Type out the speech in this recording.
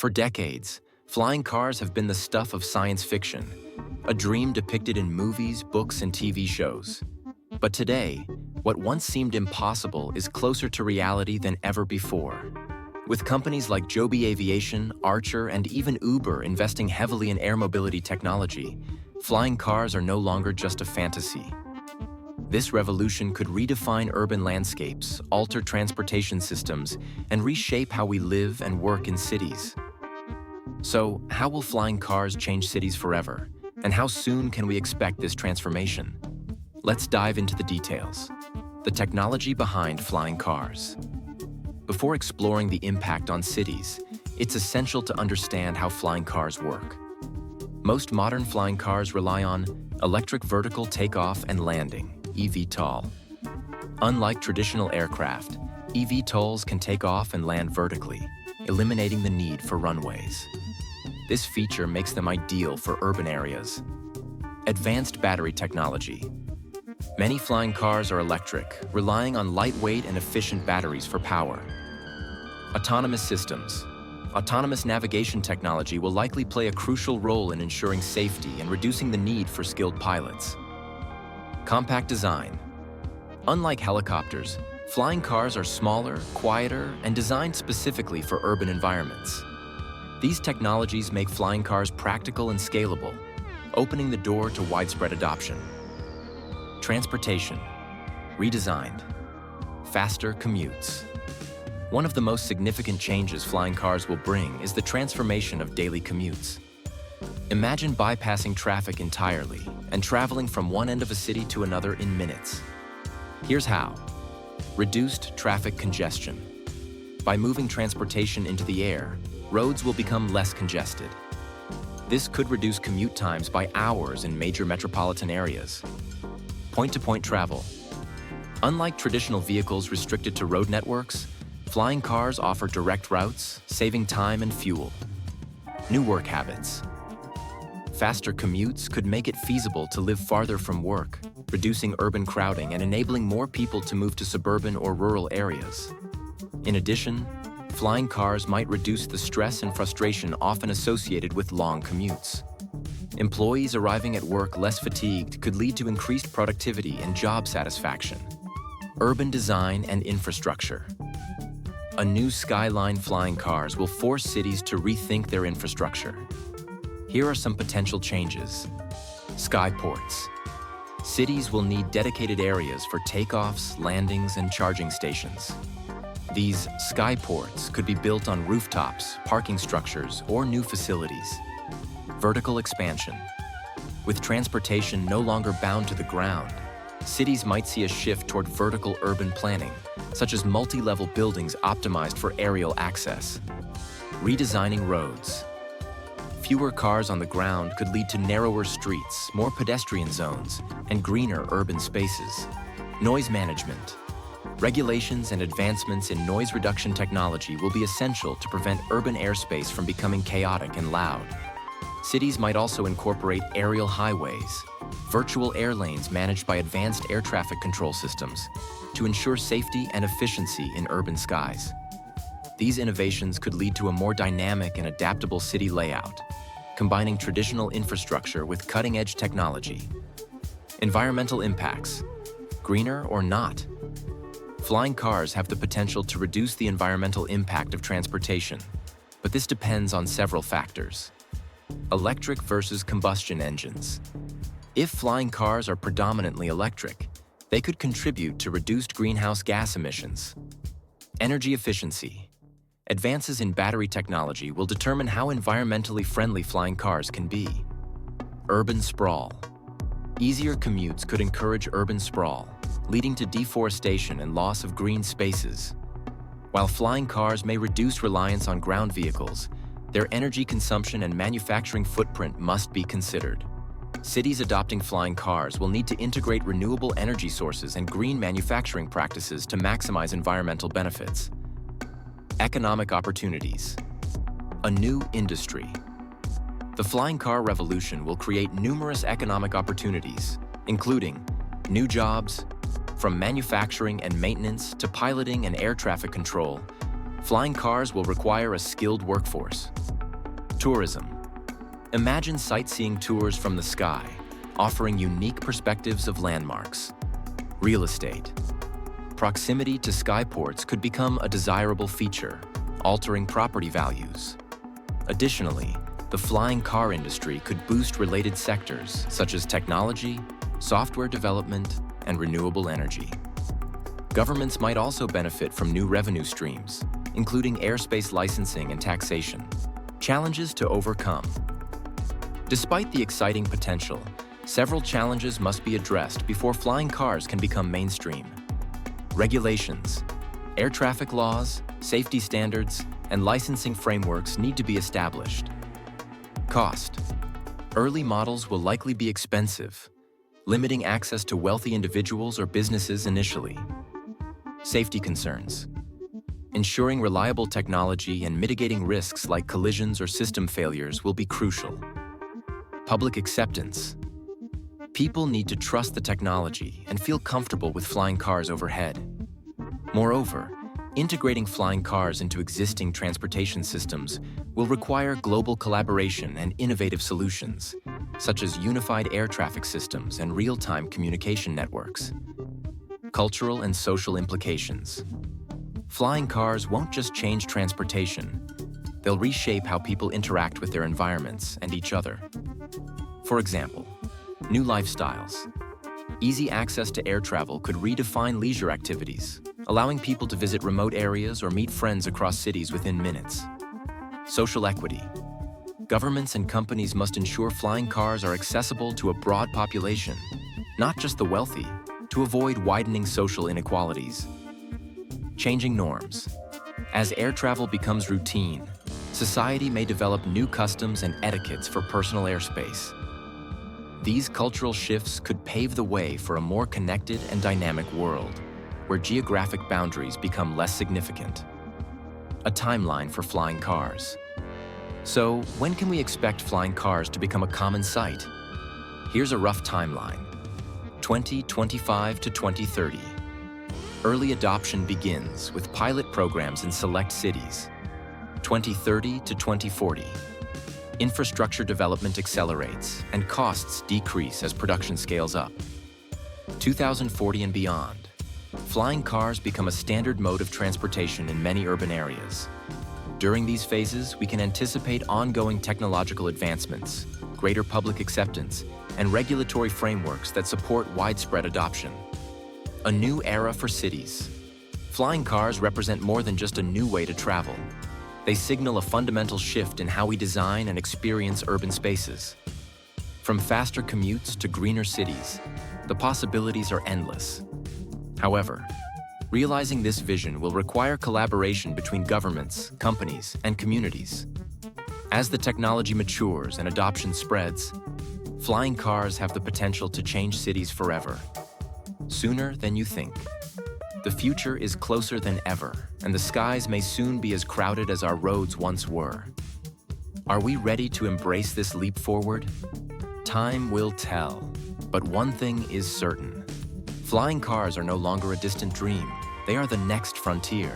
For decades, flying cars have been the stuff of science fiction, a dream depicted in movies, books, and TV shows. But today, what once seemed impossible is closer to reality than ever before. With companies like Joby Aviation, Archer, and even Uber investing heavily in air mobility technology, flying cars are no longer just a fantasy. This revolution could redefine urban landscapes, alter transportation systems, and reshape how we live and work in cities. So, how will flying cars change cities forever? And how soon can we expect this transformation? Let's dive into the details. The technology behind flying cars. Before exploring the impact on cities, it's essential to understand how flying cars work. Most modern flying cars rely on electric vertical takeoff and landing, eVTOL. Unlike traditional aircraft, eVTOLs can take off and land vertically, eliminating the need for runways. This feature makes them ideal for urban areas. Advanced battery technology. Many flying cars are electric, relying on lightweight and efficient batteries for power. Autonomous systems. Autonomous navigation technology will likely play a crucial role in ensuring safety and reducing the need for skilled pilots. Compact design. Unlike helicopters, flying cars are smaller, quieter, and designed specifically for urban environments. These technologies make flying cars practical and scalable, opening the door to widespread adoption. Transportation. Redesigned. Faster commutes. One of the most significant changes flying cars will bring is the transformation of daily commutes. Imagine bypassing traffic entirely and traveling from one end of a city to another in minutes. Here's how. Reduced traffic congestion. By moving transportation into the air, roads will become less congested. This could reduce commute times by hours in major metropolitan areas. Point-to-point travel. Unlike traditional vehicles restricted to road networks, flying cars offer direct routes, saving time and fuel. New work habits. Faster commutes could make it feasible to live farther from work, reducing urban crowding and enabling more people to move to suburban or rural areas. In addition, flying cars might reduce the stress and frustration often associated with long commutes. Employees arriving at work less fatigued could lead to increased productivity and job satisfaction. Urban design and infrastructure. A new skyline flying cars will force cities to rethink their infrastructure. Here are some potential changes. Skyports. Cities will need dedicated areas for takeoffs, landings, and charging stations. These skyports could be built on rooftops, parking structures, or new facilities. Vertical expansion. With transportation no longer bound to the ground, cities might see a shift toward vertical urban planning, such as multi-level buildings optimized for aerial access. Redesigning roads. Fewer cars on the ground could lead to narrower streets, more pedestrian zones, and greener urban spaces. Noise management. Regulations and advancements in noise reduction technology will be essential to prevent urban airspace from becoming chaotic and loud. Cities might also incorporate aerial highways, virtual air lanes managed by advanced air traffic control systems, to ensure safety and efficiency in urban skies. These innovations could lead to a more dynamic and adaptable city layout, combining traditional infrastructure with cutting-edge technology. Environmental impacts. Greener or not? Flying cars have the potential to reduce the environmental impact of transportation, but this depends on several factors. Electric versus combustion engines. If flying cars are predominantly electric, they could contribute to reduced greenhouse gas emissions. Energy efficiency. Advances in battery technology will determine how environmentally friendly flying cars can be. Urban sprawl. Easier commutes could encourage urban sprawl, leading to deforestation and loss of green spaces. While flying cars may reduce reliance on ground vehicles, their energy consumption and manufacturing footprint must be considered. Cities adopting flying cars will need to integrate renewable energy sources and green manufacturing practices to maximize environmental benefits. Economic opportunities. A new industry. The flying car revolution will create numerous economic opportunities, including new jobs, from manufacturing and maintenance to piloting and air traffic control. flying cars will require a skilled workforce. Tourism. Imagine sightseeing tours from the sky, offering unique perspectives of landmarks. Real estate. Proximity to skyports could become a desirable feature, altering property values. Additionally, the flying car industry could boost related sectors such as technology, software development, and renewable energy. Governments might also benefit from new revenue streams, including airspace licensing and taxation. Challenges to overcome. Despite the exciting potential, several challenges must be addressed before flying cars can become mainstream. Regulations. Air traffic laws, safety standards, and licensing frameworks need to be established. Cost. Early models will likely be expensive, limiting access to wealthy individuals or businesses initially. Safety concerns. Ensuring reliable technology and mitigating risks like collisions or system failures will be crucial. Public acceptance. People need to trust the technology and feel comfortable with flying cars overhead. Moreover, integrating flying cars into existing transportation systems will require global collaboration and innovative solutions, such as unified air traffic systems and real-time communication networks. Cultural and social implications. Flying cars won't just change transportation, they'll reshape how people interact with their environments and each other. For example, new lifestyles. Easy access to air travel could redefine leisure activities, allowing people to visit remote areas or meet friends across cities within minutes. Social equity. Governments and companies must ensure flying cars are accessible to a broad population, not just the wealthy, to avoid widening social inequalities. Changing norms. As air travel becomes routine, society may develop new customs and etiquettes for personal airspace. These cultural shifts could pave the way for a more connected and dynamic world, where geographic boundaries become less significant. A timeline for flying cars. So, when can we expect flying cars to become a common sight? Here's a rough timeline: 2025 to 2030. Early adoption begins with pilot programs in select cities. 2030 to 2040. Infrastructure development accelerates and costs decrease as production scales up. 2040 and beyond. Flying cars become a standard mode of transportation in many urban areas. During these phases, we can anticipate ongoing technological advancements, greater public acceptance, and regulatory frameworks that support widespread adoption. A new era for cities. Flying cars represent more than just a new way to travel. They signal a fundamental shift in how we design and experience urban spaces. From faster commutes to greener cities, the possibilities are endless. However, realizing this vision will require collaboration between governments, companies, and communities. As the technology matures and adoption spreads, flying cars have the potential to change cities forever, sooner than you think. The future is closer than ever, and the skies may soon be as crowded as our roads once were. Are we ready to embrace this leap forward? Time will tell, but one thing is certain. Flying cars are no longer a distant dream. They are the next frontier.